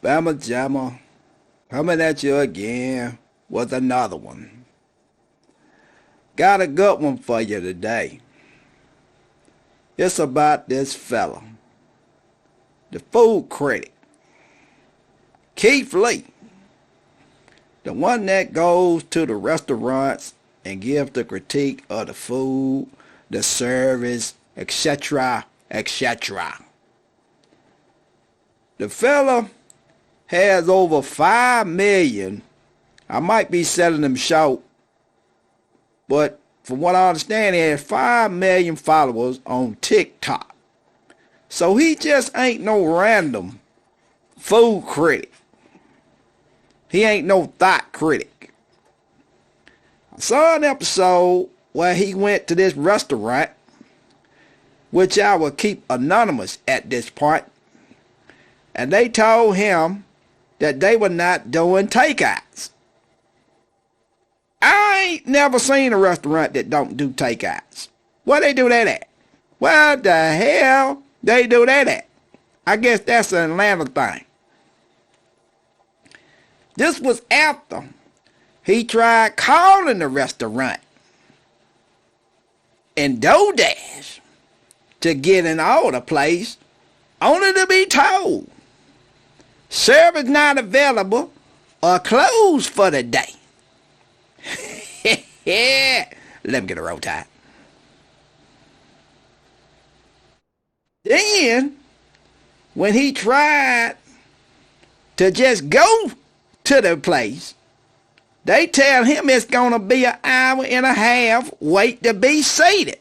Bama Jamma, coming at you again with another one. Got a good one for you today. It's about this fella, the food critic, Keith Lee, the one that goes to the restaurants and gives the critique of the food, the service, etc., etc. The fella has over 5 million. I might be selling them short, but from what I understand, he has 5 million followers on TikTok. So he just ain't no random food critic. He ain't no thought critic. I saw an episode where he went to this restaurant, which I will keep anonymous at this point, and they told him that they were not doing takeouts. I ain't never seen a restaurant that don't do takeouts. Where they do that at? Where the hell they do that at? I guess that's an Atlanta thing. This was after he tried calling the restaurant and DoorDash to get an order placed, only to be told service not available or closed for the day. Let me get a roll tide. Then, when he tried to just go to the place, they tell him it's going to be an hour and a half wait to be seated.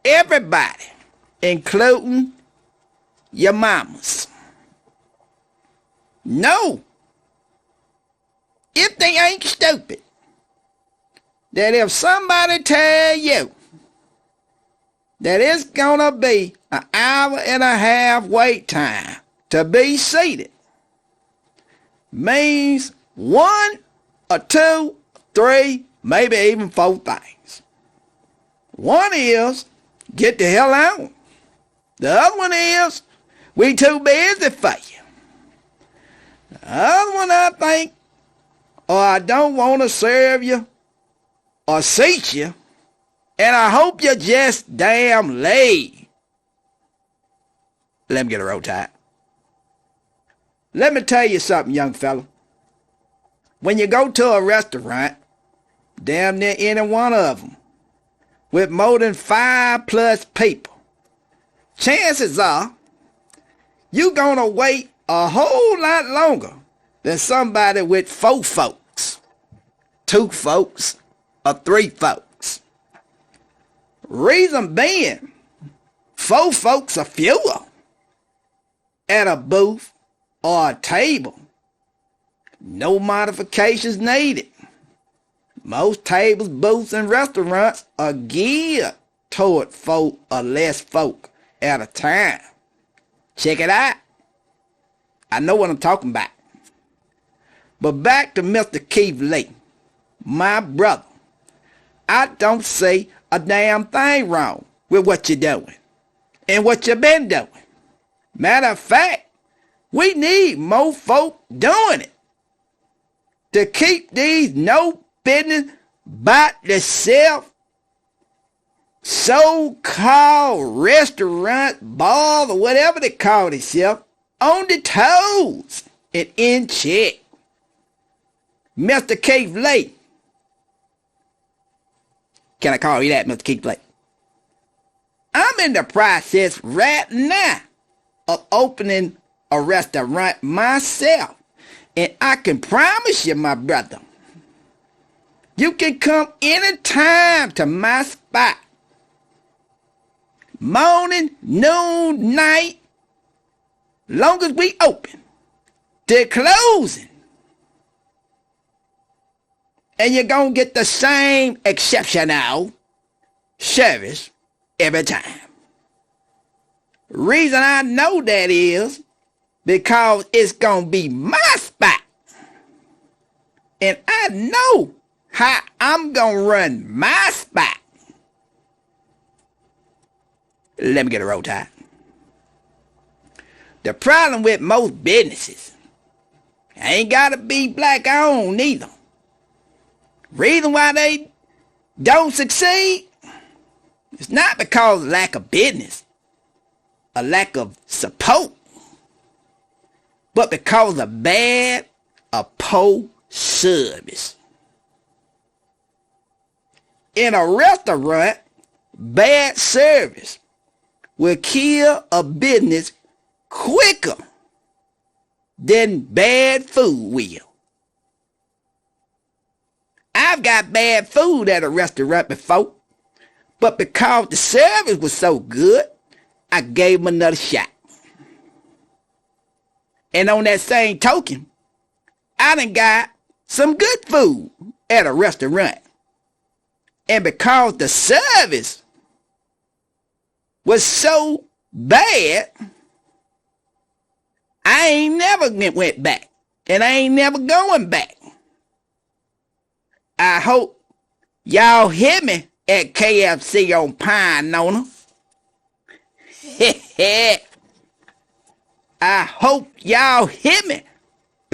Everybody, including your mamas. No. If they ain't stupid, that if somebody tell you that it's gonna be an hour and a half wait time to be seated, means 1 or 2, 3, maybe even 4 things. One is, get the hell out. The other one is, we too busy for you. The other one, I think, or I don't want to serve you or seat you, and I hope you're just damn late. Let me get a roll tide. Let me tell you something, young fella. When you go to a restaurant, damn near any one of them, with more than 5+ people, chances are you're going to wait a whole lot longer than somebody with 4 folks, 2 folks, or 3 folks. Reason being, 4 folks or fewer at a booth or a table. No modifications needed. Most tables, booths, and restaurants are geared toward 4 or less folk at a time. Check it out. I know what I'm talking about. But back to Mr. Keith Lee, my brother. I don't see a damn thing wrong with what you're doing and what you've been doing. Matter of fact, we need more folk doing it to keep these no business about the self so-called restaurant, bar, or whatever they call themselves, on the toes and in check. Mr. Keith Lee. Can I call you that, Mr. Keith Lee? I'm in the process right now of opening a restaurant myself. And I can promise you, my brother, you can come anytime to my spot. Morning, noon, night, long as we open. They're closing. And you're going to get the same exceptional service every time. Reason I know that is because it's going to be my spot. And I know how I'm going to run my spot. Let me get a roll tide. The problem with most businesses, ain't gotta be black owned neither. Reason why they don't succeed, it's not because of lack of business, a lack of support, but because of bad or poor service. In a restaurant, bad service will kill a business quicker than bad food will. I've got bad food at a restaurant before, but because the service was so good, I gave them another shot. And on that same token, I done got some good food at a restaurant. And because the service was so bad, I ain't never went back. And I ain't never going back. I hope y'all hear me at KFC on Pine Nona. I hope y'all hear me.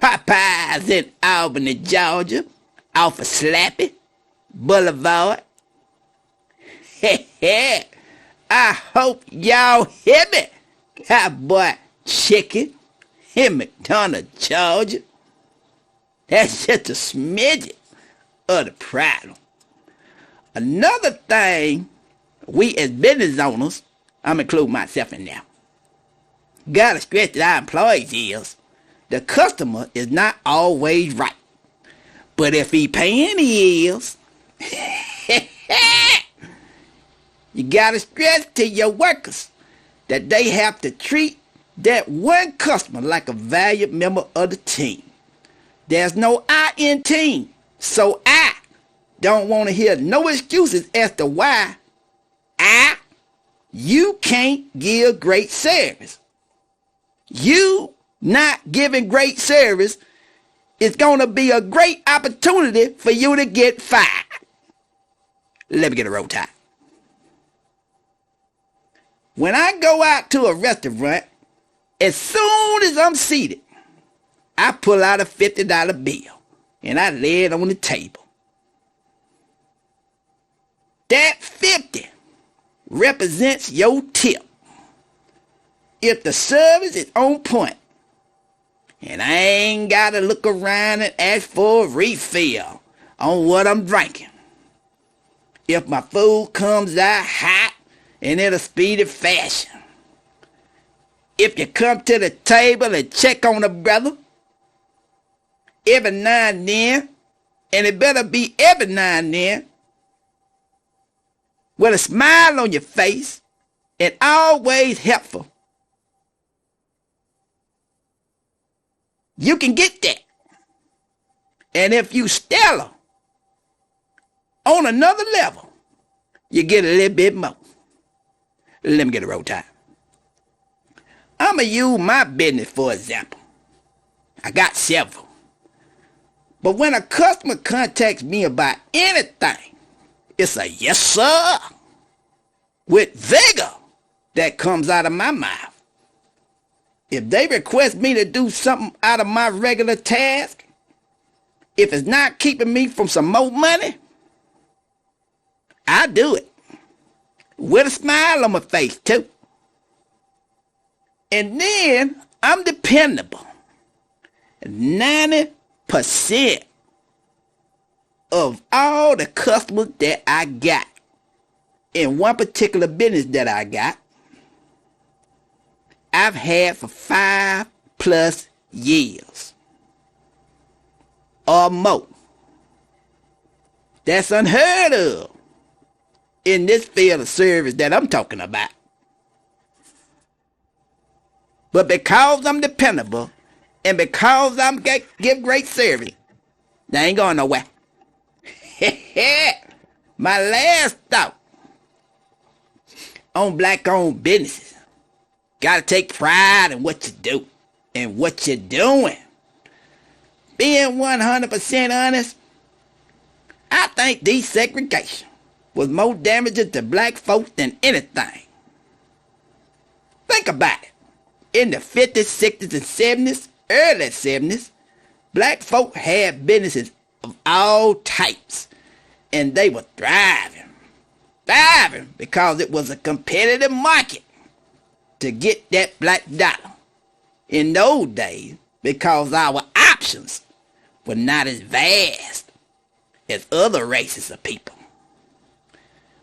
Popeyes in Albany, Georgia, off of Slappy Boulevard. I hope y'all hear me. Cowboy Chicken in McDonough, Georgia. That's just a smidget of the problem. Another thing we as business owners, I'm including myself in there, gotta stress that our employees is, the customer is not always right. But if he paying, he is. You gotta stress to your workers that they have to treat that one customer like a valued member of the team. There's no I in team, so I don't want to hear no excuses as to why you can't give great service. You not giving great service is going to be a great opportunity for you to get fired. Let me get a roll tide. When I go out to a restaurant, as soon as I'm seated, I pull out a $50 bill and I lay it on the table. That 50 represents your tip. If the service is on point, and I ain't gotta look around and ask for a refill on what I'm drinking. If my food comes out hot and in a speedy fashion. If you come to the table and check on a brother, every now and then, and it better be every now and then, with a smile on your face and always helpful, you can get that. And if you stellar on another level, you get a little bit more. Let me get a roll tide. I'm going to use my business for example. I got several. But when a customer contacts me about anything, it's a yes, sir, with vigor that comes out of my mouth. If they request me to do something out of my regular task, if it's not keeping me from some more money, I do it. With a smile on my face, too. And then I'm dependable. 90% of all the customers that I got in one particular business that I got, I've had for 5+ years or more. That's unheard of in this field of service that I'm talking about. But because I'm dependable and because I'm give great service, they ain't going nowhere. My last thought on black-owned businesses. Gotta take pride in what you do and what you're doing. Being 100% honest, I think desegregation was more damaging to black folks than anything. Think about it. in the 50s, 60s, and 70s, early 70s, black folk had businesses of all types, and they were thriving because it was a competitive market to get that black dollar in those days, because our options were not as vast as other races of people.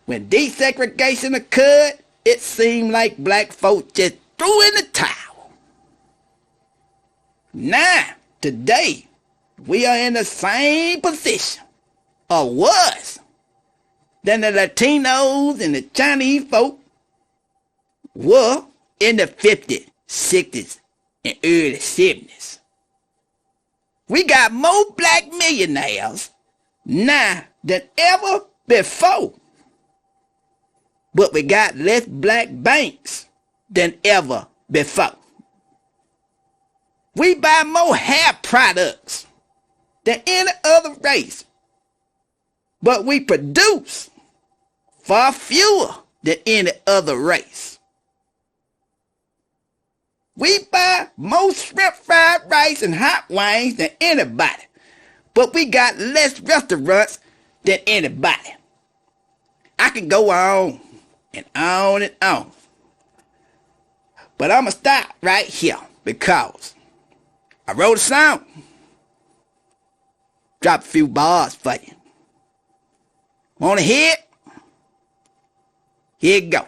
When desegregation occurred, it seemed like black folk just threw in the towel. Now, today, we are in the same position, or worse, than the Latinos and the Chinese folk were in the 50s, 60s, and early 70s. We got more black millionaires now than ever before, but we got less black banks than ever before. We buy more hair products than any other race, but we produce far fewer than any other race. We buy more shrimp fried rice and hot wings than anybody, but we got less restaurants than anybody. I can go on and on and on, but I'm going to stop right here because I wrote a song. Drop a few bars for you. Want to hear it? Here you go.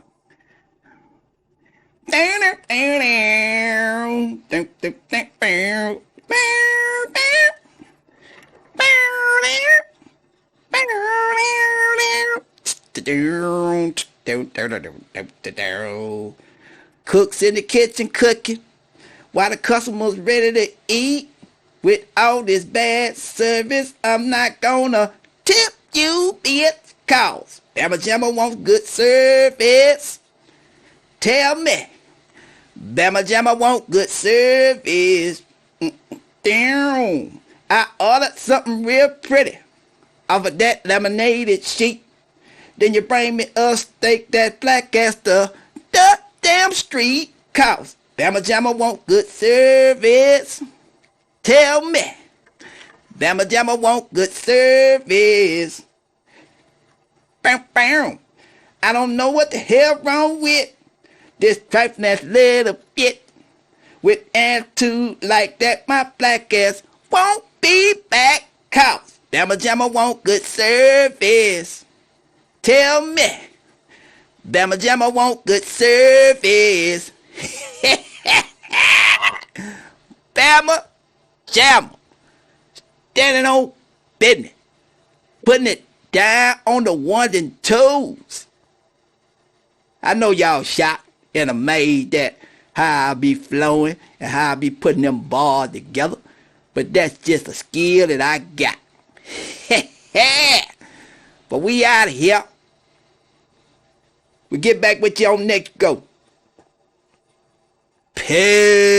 Cooks in the kitchen cooking while the customers ready to eat. With all this bad service, I'm not gonna tip you, bitch, cause Bama Jamma wants good service. Tell me, Bama Jamma want good service. Damn, I ordered something real pretty off of that laminated sheet. Then you bring me a steak that's black as the damn street, cause Bama Jamma want good service. Tell me, Bama Jamma want good service. Bam, bam. I don't know what the hell wrong with this trifling ass little bit. With attitude like that, my black ass won't be back, cause Bama Jamma want good service. Tell me, Bama Jamma want good service. Bama Jamma, standing on business, putting it down on the ones and twos. I know y'all shocked and amazed at how I be flowing and how I be putting them bars together, but that's just a skill that I got. But we out of here. We get back with you on next go. Peace.